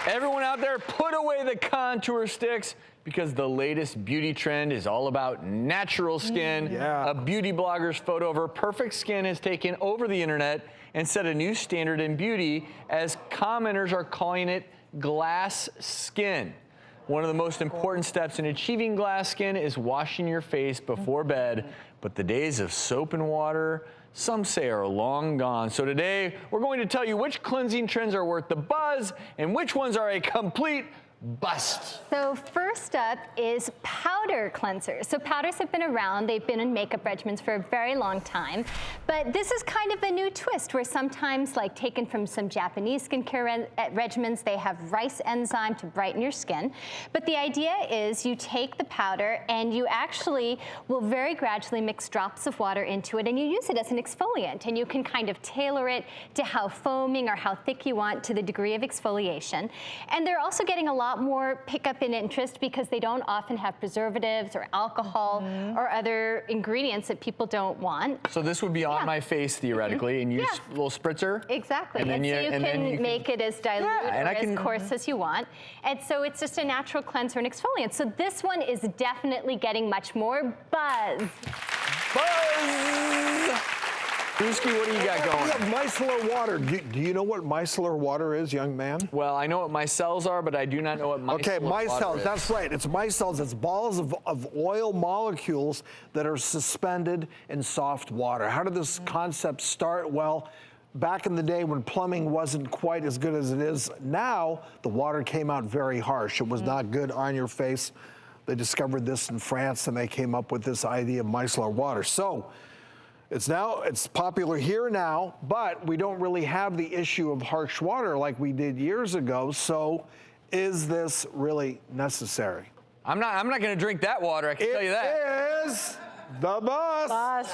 Everyone out there, put away the contour sticks because the latest beauty trend is all about natural skin. Yeah. A beauty blogger's photo of her perfect skin has taken over the internet and set a new standard in beauty as commenters are calling it glass skin. One of the most important steps in achieving glass skin is washing your face before bed, but the days of soap and water, some say, are long gone. So today, we're going to tell you which cleansing trends are worth the buzz and which ones are a complete bust. So first up is powder cleansers. So powders have been around. They've been in makeup regimens for a very long time. But this is kind of a new twist where sometimes, like taken from some Japanese skincare regimens, they have rice enzyme to brighten your skin. But the idea is you take the powder and you actually will very gradually mix drops of water into it and you use it as an exfoliant. And you can kind of tailor it to how foaming or how thick you want to the degree of exfoliation. And they're also getting a lot more pickup in interest because they don't often have preservatives or alcohol or other ingredients that people don't want. So this would be on my face theoretically, and you use a little spritzer. Exactly, and, then so you can make it as dilute or as coarse as you want. And so it's just a natural cleanser and exfoliant. So this one is definitely getting much more buzz. Buzz! Brewski, what do you got going? We have micellar water. Do you know what micellar water is, young man? Well, I know what micelles are, but I do not know what micellar water micelles, is. that's right. It's micelles. It's balls of oil molecules that are suspended in soft water. How did this concept start? Well, back in the day when plumbing wasn't quite as good as it is now, the water came out very harsh. It was not good on your face. They discovered this in France, and they came up with this idea of micellar water. So it's popular here now, but we don't really have the issue of harsh water like we did years ago. So is this really necessary? I'm not going to drink that water, I can tell you that. It is the bus.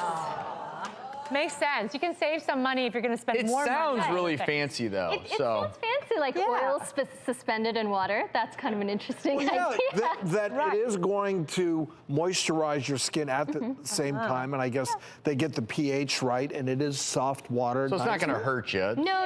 Makes sense. You can save some money if you're going to spend more money. It sounds really fancy, though. It sounds fancy, like oil suspended in water. That's kind of an interesting idea. It is going to moisturize your skin at the same time, and I guess they get the pH right, and it is soft water. So it's not going to hurt you. No,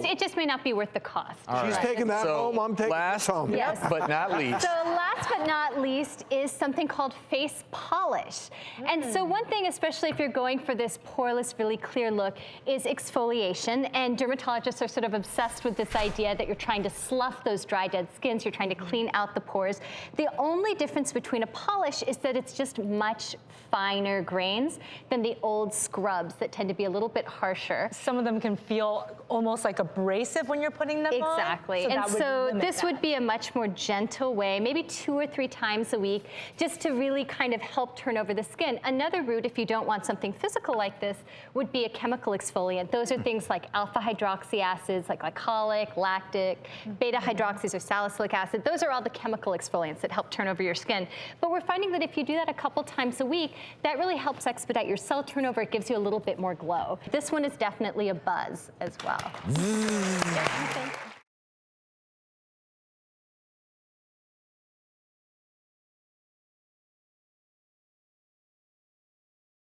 it just may not be worth the cost. She's taking that home, I'm taking this home. Yes. But not least. So last but not least is something called face polish. And so one thing, especially if you're going for this poreless, really clear look, is exfoliation. And dermatologists are sort of obsessed with this idea that you're trying to slough those dry, dead skins, you're trying to clean out the pores. The only difference between a polish is that it's just much finer grains than the old scrubs that tend to be a little bit harsher. Some of them can feel almost like abrasive when you're putting them on. Exactly. And so this would be a much more gentle way, maybe 2 or 3 times a week, just to really kind of help turn over the skin. Another route, if you don't want something physical like this, would be a chemical exfoliant. Those are things like alpha hydroxy acids, like glycolic, lactic, beta hydroxys or salicylic acid. Those are all the chemical exfoliants that help turn over your skin. But we're finding that if you do that a couple times a week, that really helps expedite your cell turnover. It gives you a little bit more glow. This one is definitely a buzz as well.